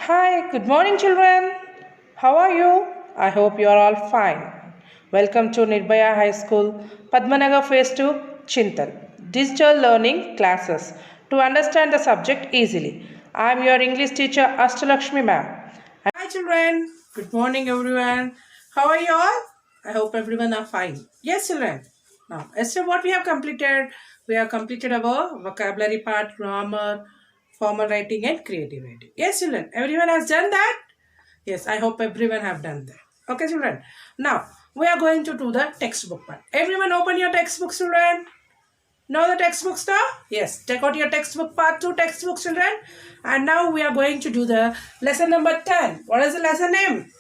Hi, good morning, children. How are you? I hope you are all fine. Welcome to Nirbhaya High School, Padmanagar Phase 2, Chintal. Digital Learning Classes to understand the subject easily. I am your English teacher, Astalakshmi ma'am. Hi, children. Good morning, everyone. How are you all? I hope everyone are fine. Yes, children. Now, as to what we have completed, we have completed our vocabulary part, grammar, formal writing, and creative writing. Yes, children. Everyone has done that. Yes, I hope everyone have done that. Okay, children. Now, we are going to do the textbook part. Everyone open your textbooks, children. Know the textbooks now? Yes, take out your textbook part 2 textbook, children. And now we are going to do the lesson number 10. What is the lesson name?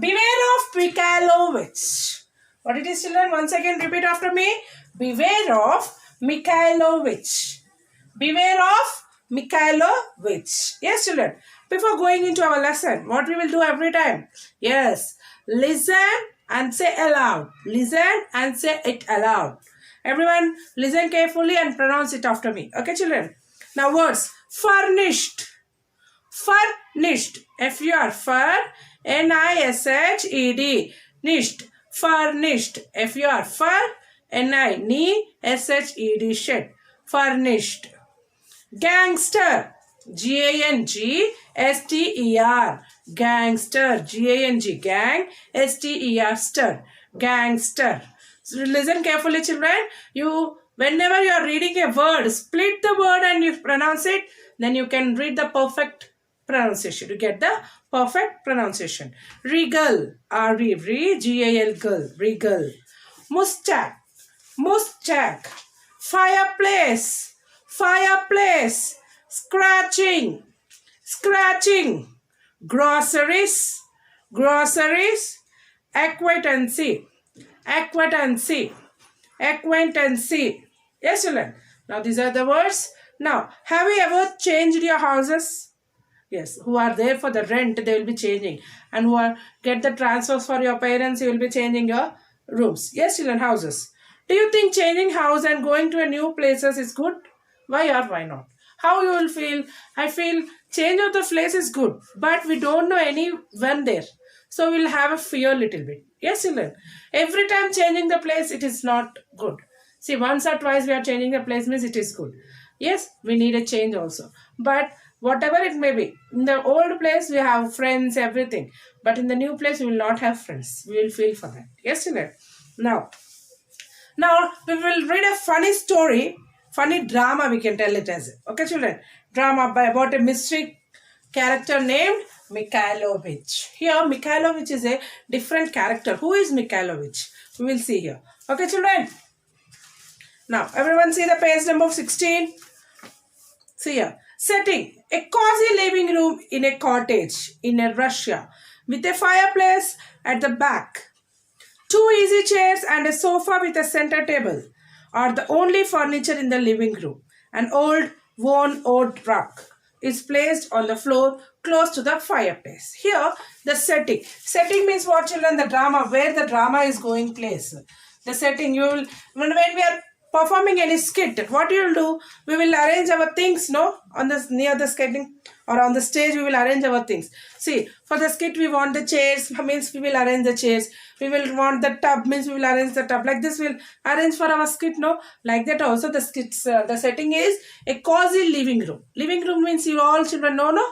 Beware of Mikhailovich. What it is, children? Once again, repeat after me. Beware of Mikhailovich. Beware of Mikhailovich. Yes, children. Before going into our lesson, what we will do every time? Yes, listen and say aloud. Listen and say it aloud. Everyone, listen carefully and pronounce it after me. Okay, children? Now, words. Furnished. Furnished. F-U-R. Fur. N-I-S-H-E-D. Nished. Furnished. F-U-R. Fur. N-I. Ni. S-H-E-D. Shed. Furnished. Gangster. G-A-N-G-S-T-E-R. Gangster. G-A-N-G. Gang. S-T-E-R. Stir. Gangster. So listen carefully, children. Whenever you are reading a word, split the word and you pronounce it. Then you can read the perfect pronunciation. You get the perfect pronunciation. Regal. R-E-G-A-L. Regal. Mustache. Mustache. Fireplace. Fireplace. Scratching. Scratching. Groceries. Groceries. Acquaintancy. Acquaintancy. Acquaintancy. Yes, children. Now these are the words. Now, have you ever changed your houses? Yes, who are there for the rent, they will be changing. And who are get the transfers for your parents, you will be changing your rooms. Yes, children, houses. Do you think changing house and going to a new places is good? Why or why not? How you will feel? I feel change of the place is good, but we don't know anyone there. So we'll have a fear little bit. Yes, children. Every time changing the place, it is not good. See, once or twice we are changing the place means it is good. Yes, we need a change also. But whatever it may be, in the old place we have friends, everything. But in the new place we will not have friends. We will feel for that. Yes, children. Now we will read a funny story, funny drama we can tell it as. Okay, children. Drama about a mystery character named Mikhailovich. Here, Mikhailovich is a different character. Who is Mikhailovich? We will see here. Okay, children. Now, everyone see the page number 16. See here. Setting. A cozy living room in a cottage in a Russia with a fireplace at the back. Two easy chairs and a sofa with a center table are the only furniture in the living room. An old worn old rug is placed on the floor close to the fireplace. Here, the setting. Setting means what, children? The drama, where the drama is going place. The setting, you will, when we are performing any skit, what you will do? We will arrange our things, no? On the near the sketting or on the stage, we will arrange our things. See, for the skit, we want the chairs, means we will arrange the chairs. We will want the tub, means we will arrange the tub. Like this, we'll arrange for our skit, no? Like that also, the skits, the setting is a cozy living room. Living room means you all children know, no?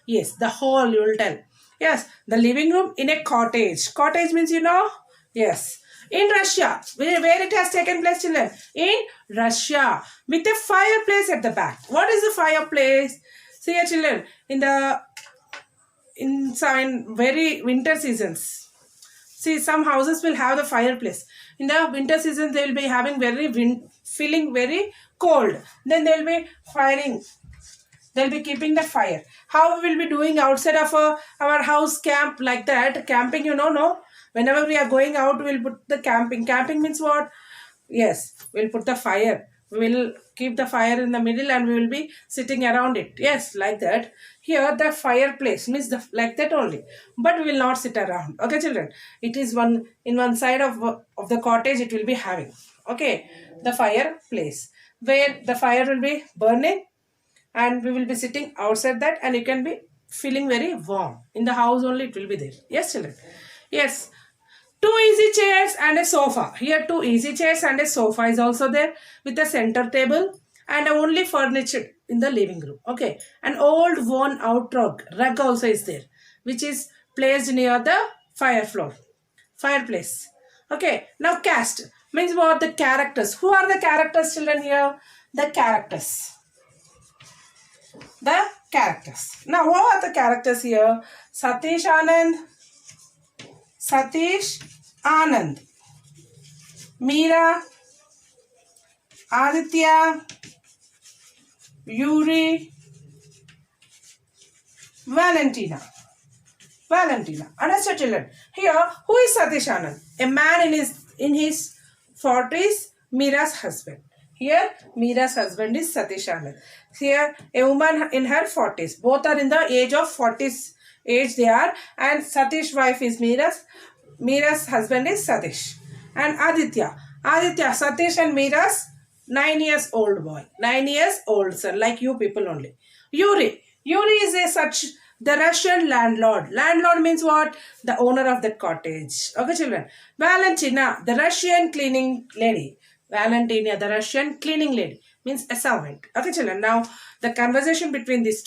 Yes, the hall, you will tell. Yes, the living room in a cottage. Cottage means, you know? Yes. In Russia, where it has taken place, children? In Russia, with a fireplace at the back. What is the fireplace? See here, children, in some very winter seasons. See, some houses will have the fireplace. In the winter season, they will be having feeling very cold. Then they will be firing. They'll be keeping the fire. How we will be doing outside of our house camp like that? Camping, you know, no? Whenever we are going out, we'll put the camping. Camping means what? Yes, we'll put the fire. We will keep the fire in the middle and we will be sitting around it. Yes, like that. Here, the fireplace means like that only. But we will not sit around. Okay, children? It is in one side of the cottage it will be having. Okay, the fireplace. Where the fire will be burning and we will be sitting outside that and you can be feeling very warm. In the house only it will be there. Yes, children. Yes. Two easy chairs and a sofa. Here two easy chairs and a sofa is also there with a center table and only furniture in the living room. Okay. An old worn out rug also is there, which is placed near the fireplace. Okay. Now cast means what? The characters. Who are the characters, children, here? The characters. The characters. Now what are the characters here? Satish Anand, Meera, Aditya, Yuri, Valentina. Understood, children? Here, who is Satish Anand? A man in his 40s, Meera's husband. Here, Meera's husband is Satish Anand. Here, a woman in her 40s. Both are in the age of 40s age they are. And Satish's wife is Meera's husband is Satish. And Aditya, Satish and Meera's 9 years old boy. 9 years old son, like you people only. Yuri is the Russian landlord. Landlord means what? The owner of that cottage. Okay, children. Valentina, the Russian cleaning lady. Valentina, the Russian cleaning lady, means a servant. Okay, children. Now, the conversation between these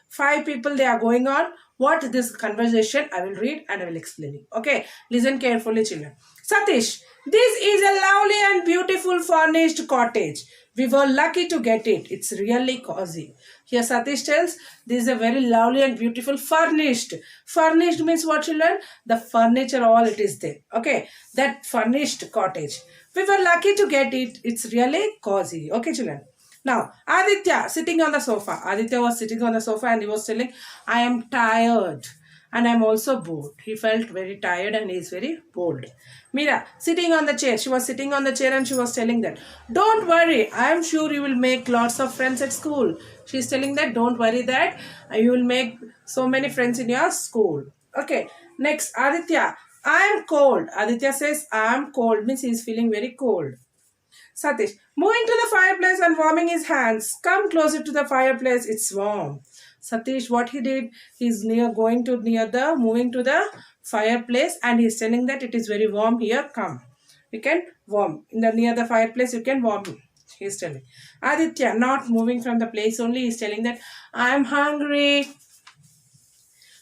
5 people, they are going on. What this conversation, I will read and I will explain it. Okay, listen carefully, children. Satish, this is a lovely and beautiful furnished cottage. We were lucky to get it. It's really cozy. Here Satish tells, this is a very lovely and beautiful furnished. Furnished means what, children? The furniture, all it is there. Okay, that furnished cottage. We were lucky to get it. It's really cozy. Okay, children. Now, Aditya sitting on the sofa. Aditya was sitting on the sofa and he was telling, I am tired and I am also bored. He felt very tired and he is very bored. Meera sitting on the chair. She was sitting on the chair and she was telling that, don't worry, I am sure you will make lots of friends at school. She is telling that, don't worry that you will make so many friends in your school. Okay, next, Aditya, I am cold. Aditya says, I am cold, means he is feeling very cold. Satish, moving to the fireplace and warming his hands. Come closer to the fireplace, it's warm. Satish, what he did, he's moving to the fireplace and he's telling that it is very warm here, come. You can warm. Near the fireplace, you can warm. He's telling. Aditya, not moving from the place only, he's telling that, I'm hungry.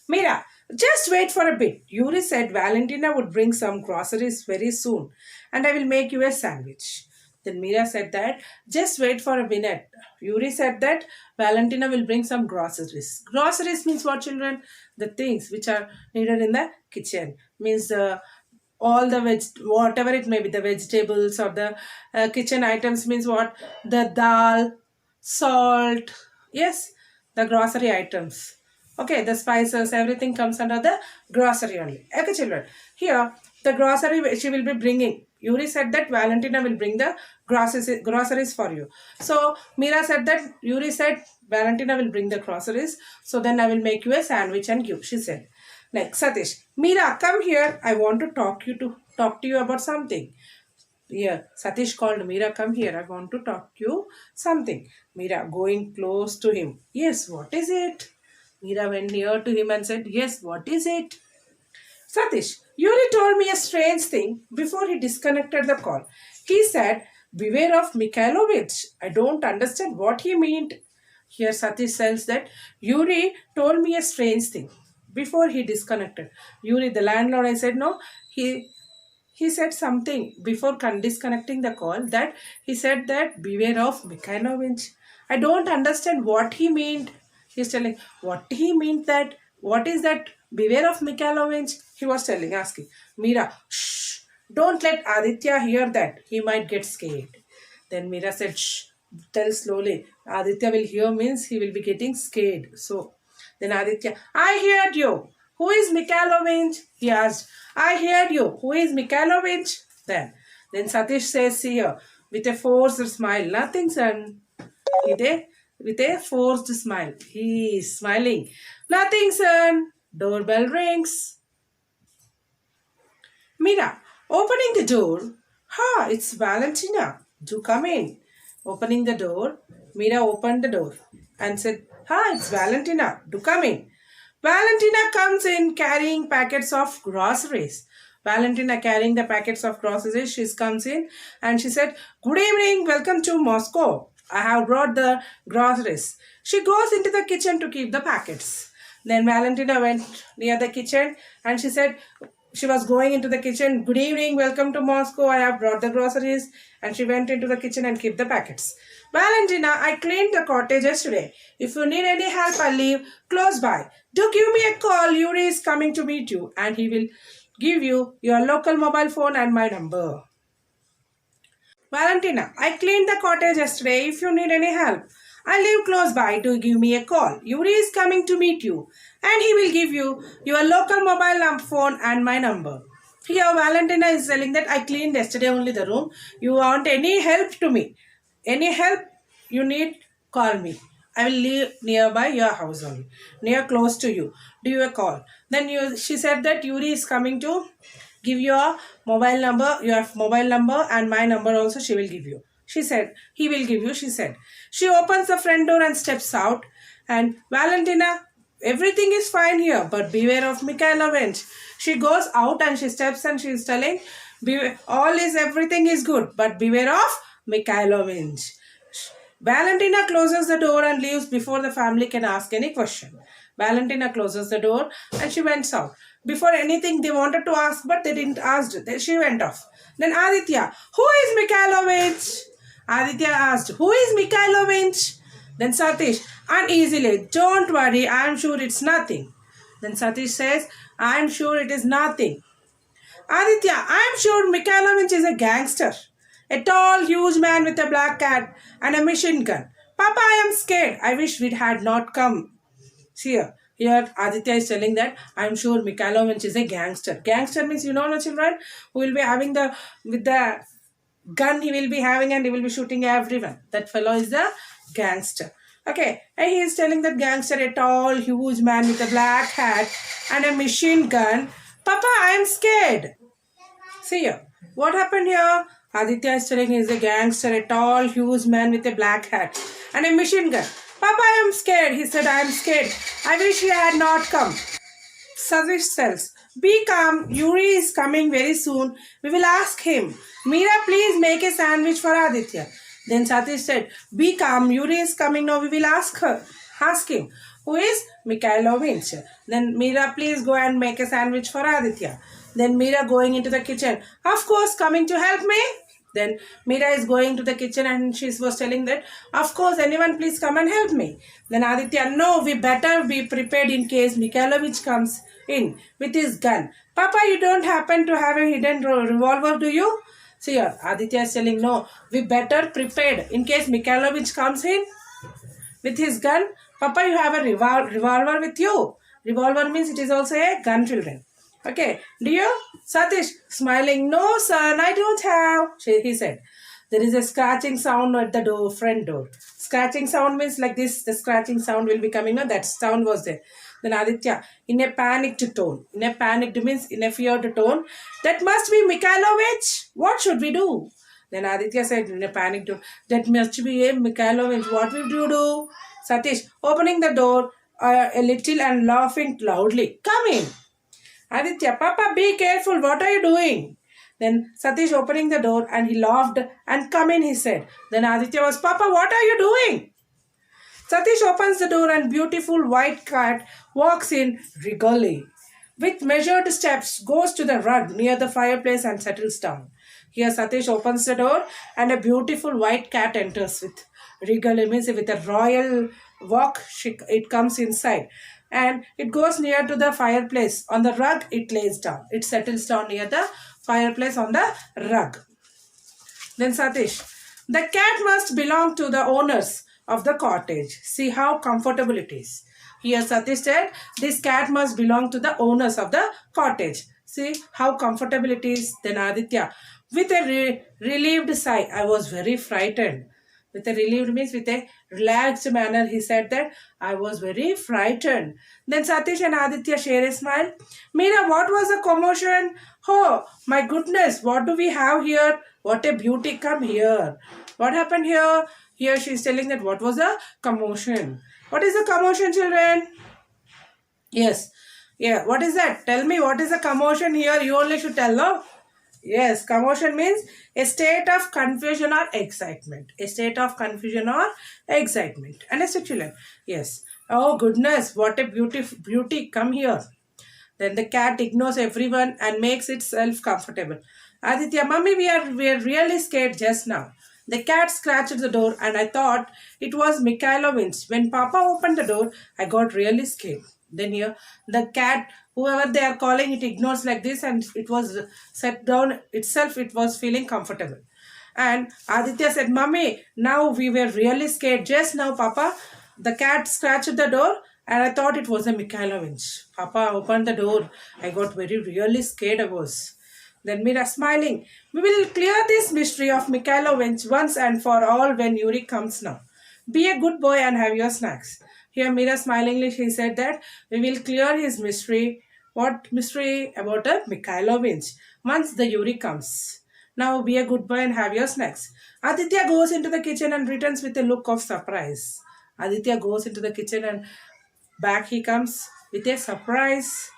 Meera, just wait for a bit. Yuri said Valentina would bring some groceries very soon and I will make you a sandwich. Then Meera said that, just wait for a minute. Yuri said that Valentina will bring some groceries. Groceries means what, children? The things which are needed in the kitchen. Means all the whatever it may be, the vegetables or the kitchen items means what? The dal, salt, yes, the grocery items. Okay, the spices, everything comes under the grocery only. Okay, children. Here, the grocery she will be bringing. Yuri said that Valentina will bring the groceries for you. So, Meera said that Yuri said Valentina will bring the groceries. So, then I will make you a sandwich and give, she said. Next, Satish. Meera, come here. I want to talk to you about something. Here, Satish called Meera, come here. I want to talk to you something. Meera going close to him. Yes, what is it? Meera went near to him and said, yes, what is it? Satish, Yuri told me a strange thing before he disconnected the call. He said, beware of Mikhailovich. I don't understand what he meant. Here Satish says that Yuri told me a strange thing before he disconnected. Yuri, the landlord, I said, no, he said something before disconnecting the call, that he said that beware of Mikhailovich. I don't understand what he meant. He's telling what he meant, that what is that beware of Mikhailovich? He was asking Meera, shh, don't let Aditya hear that. He might get scared. Then Meera said, shh, tell slowly. Aditya will hear means he will be getting scared. So then Aditya, I heard you. Who is Mikhailovich? He asked. I heard you. Who is Mikhailovich? Then Satish says here with a forced smile. Nothing, son. With a forced smile. He is smiling. Nothing, son. Doorbell rings. Meera, opening the door. Ha, it's Valentina. Do come in. Opening the door, Meera opened the door and said, Hi, it's Valentina. Do come in. Valentina comes in carrying packets of groceries. Valentina carrying the packets of groceries. She comes in and she said, "Good evening, welcome to Moscow. I have brought the groceries." She goes into the kitchen to keep the packets. Then Valentina went near the kitchen and she said, she was going into the kitchen. "Good evening, welcome to Moscow. I have brought the groceries." And she went into the kitchen and kept the packets. "Valentina, I cleaned the cottage yesterday. If you need any help, I'll live close by. Do give me a call. Yuri is coming to meet you and he will give you your local mobile phone and my number." "Valentina, I cleaned the cottage yesterday. If you need any help, I live close by. Do give me a call. Yuri is coming to meet you and he will give you your local mobile phone and my number." Here, Valentina is telling that I cleaned yesterday only the room. You want any help to me? Any help you need, call me. I will live nearby your house only, near close to you. Do you a call. Then she said that Yuri is coming to give your mobile number and my number also she will give you. She said, he will give you, she said. She opens the front door and steps out. And Valentina, everything is fine here, but beware of Mikhailovich. She goes out and she steps and she is telling, everything is good, but beware of Mikhailovich. Valentina closes the door and leaves before the family can ask any question. Valentina closes the door and she went out. Before anything, they wanted to ask, but they didn't ask. She went off. Then Aditya, "Who is Mikhailovich?" Aditya asked, "Who is Mikhailovich?" Then Satish, uneasily, "Don't worry, I am sure it's nothing." Then Satish says, "I am sure it is nothing." Aditya, "I am sure Mikhailovich is a gangster. A tall, huge man with a black cat and a machine gun. Papa, I am scared. I wish we had not come." See here Aditya is telling that I'm sure Mikhailovich is a gangster. Gangster means, you know, no children, who will be having with the gun he will be having and he will be shooting everyone. That fellow is the gangster. Okay, and he is telling that gangster, a tall, huge man with a black hat and a machine gun. Papa, I am scared. See here, what happened here? Aditya is telling he is a gangster, a tall, huge man with a black hat and a machine gun. Papa, I am scared. He said, I am scared. I wish he had not come. Satish tells, "Be calm. Yuri is coming very soon. We will ask him. Meera, please make a sandwich for Aditya." Then Satish said, "Be calm. Yuri is coming now. We will ask her. Ask him. Who is Mikhailovich?" Then Meera, please go and make a sandwich for Aditya. Then Meera going into the kitchen. "Of course, coming to help me." Then Meera is going to the kitchen and she was telling that, "Of course, anyone please come and help me." Then Aditya, "No, we better be prepared in case Mikhailovich comes in with his gun." "Papa, you don't happen to have a hidden revolver, do you?" See here, Aditya is telling, "No, we better prepared in case Mikhailovich comes in with his gun." "Papa, you have a revolver with you." Revolver means it is also a gun, children. "Okay, do you?" Satish, smiling, "No, son, I don't have," he said. There is a scratching sound at the door, front door. Scratching sound means like this, the scratching sound will be coming. No, that sound was there. Then Aditya, in a panicked tone, in a panicked means in a feared tone, "That must be Mikhailovich. What should we do?" Then Aditya said in a panicked tone, "That must be a Mikhailovich. What will you do?" Satish, opening the door a little and laughing loudly, "Come in." Aditya, "Papa, be careful. What are you doing?" Then Satish opening the door and he laughed and "Come in," he said. Then Aditya was, "Papa, what are you doing?" Satish opens the door and beautiful white cat walks in regally. With measured steps, goes to the rug near the fireplace and settles down. Here Satish opens the door and a beautiful white cat enters with regally means with a royal walk. It comes inside and it goes near to the fireplace. On the rug, it lays down. It settles down near the fireplace on the rug. Then Satish, "The cat must belong to the owners of the cottage. See how comfortable it is." Here Satish said, "This cat must belong to the owners of the cottage. See how comfortable it is." Then Aditya, with a relieved sigh, "I was very frightened." With a relieved means with a relaxed manner, he said that, "I was very frightened." Then Satish and Aditya share a smile. "Meera, what was the commotion?" "Oh, my goodness, what do we have here? What a beauty, come here." "What happened here?" Here she is telling that what was the commotion. What is the commotion, children? Yes. Yeah. What is that? Tell me what is the commotion here? You only should tell, no? Yes. Commotion means a state of confusion or excitement. A state of confusion or excitement. Understood, children? Yes. Oh goodness, what a beauty. Come here. Then the cat ignores everyone and makes itself comfortable. Aditya, mummy, we are really scared just now. The cat scratched the door and I thought it was Mikhailovich. When Papa opened the door, I got really scared. Then here, the cat, whoever they are calling, it ignores like this and it was set down itself, it was feeling comfortable. And Aditya said, Mummy, now we were really scared. Just now, Papa, the cat scratched the door and I thought it was a Mikhailovich. Papa opened the door. I got really scared I was. Then Mira smiling. We will clear this mystery of Mikhailovich once and for all when Yuri comes now. Be a good boy and have your snacks. Here Mira smilingly she said that we will clear his mystery. What mystery about a Mikhailovich once the Yuri comes. Now be a good boy and have your snacks. Aditya goes into the kitchen and returns with a look of surprise. Aditya goes into the kitchen and back he comes with a surprise.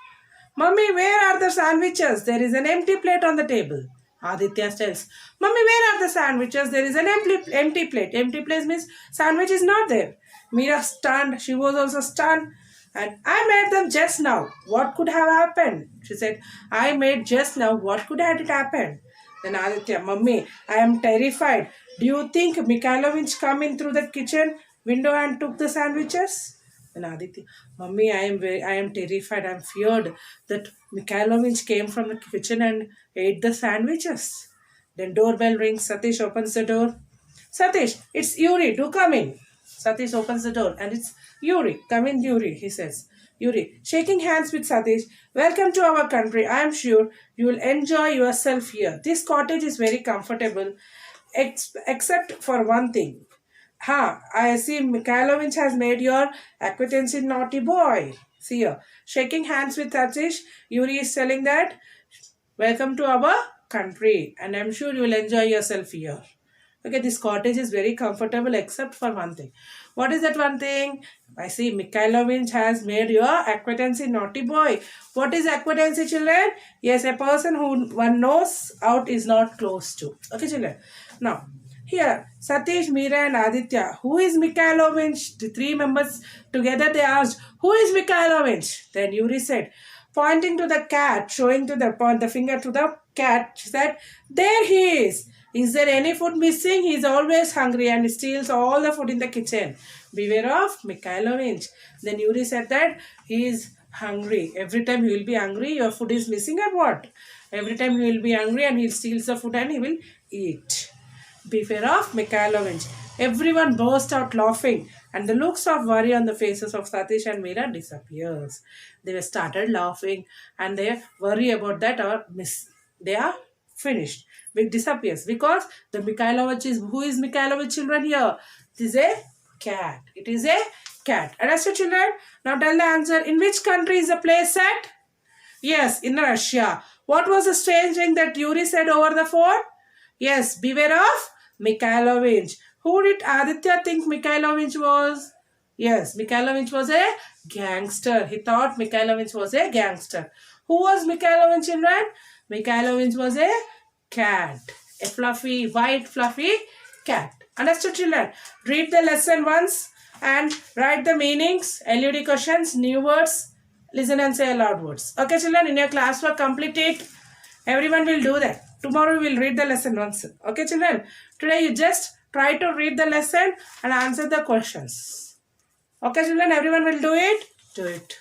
Mummy, where are the sandwiches? There is an empty plate on the table. Aditya tells, Mummy, where are the sandwiches? There is an empty plate. Empty place means sandwich is not there. Mira stunned. She was also stunned. And I made them just now. What could have happened? She said, I made just now. What could have it happened? Then Aditya, Mummy, I am terrified. Do you think Mikhailovich come in through the kitchen window and took the sandwiches? And Aditya, Mummy, I am terrified. I am feared that Mikhailovich came from the kitchen and ate the sandwiches. Then doorbell rings. Satish opens the door. Satish, it's Yuri. Do come in. Satish opens the door and it's Yuri. Come in, Yuri, he says. Yuri, shaking hands with Satish. Welcome to our country. I am sure you will enjoy yourself here. This cottage is very comfortable, except for one thing. I see Mikhailovich has made your acquaintance in naughty boy. See here. Shaking hands with Satish, Yuri is telling that, welcome to our country and I'm sure you will enjoy yourself here. Okay, this cottage is very comfortable except for one thing. What is that one thing? I see Mikhailovich has made your acquaintance in naughty boy. What is acquaintance, children? Yes, a person who one knows out is not close to. Okay, children. Now, here, Satish, Meera and Aditya. Who is Mikhailovich? The three members together they asked, who is Mikhailovich? Then Yuri said, pointing to the cat, showing to the finger to the cat, she said, there he is. Is there any food missing? He is always hungry and steals all the food in the kitchen. Beware of Mikhailovich. Then Yuri said that he is hungry. Every time he will be hungry, your food is missing or what? Every time he will be hungry and he steals the food and he will eat. Beware of Mikhailovich. Everyone burst out laughing and the looks of worry on the faces of Satish and Meera disappears. They started laughing and they worry about that or miss. They are finished. It disappears because the Mikhailovich is, who is Mikhailovich, children, here? It is a cat. It is a cat. Understood, children? Now tell the answer. In which country is the play set? Yes, in Russia. What was the strange thing that Yuri said over the phone? Yes, beware of Mikhailovich. Who did Aditya think Mikhailovich was? Yes, Mikhailovich was a gangster. He thought Mikhailovich was a gangster. Who was Mikhailovich, children? Mikhailovich was a cat. A fluffy, white, fluffy cat. Understood, children? Read the lesson once and write the meanings, LUD questions, new words, listen and say aloud words. Okay, children, in your classwork, complete it. Everyone will do that. Tomorrow we will read the lesson once. Okay, children? Today you just try to read the lesson and answer the questions. Okay, children, everyone will do it? Do it.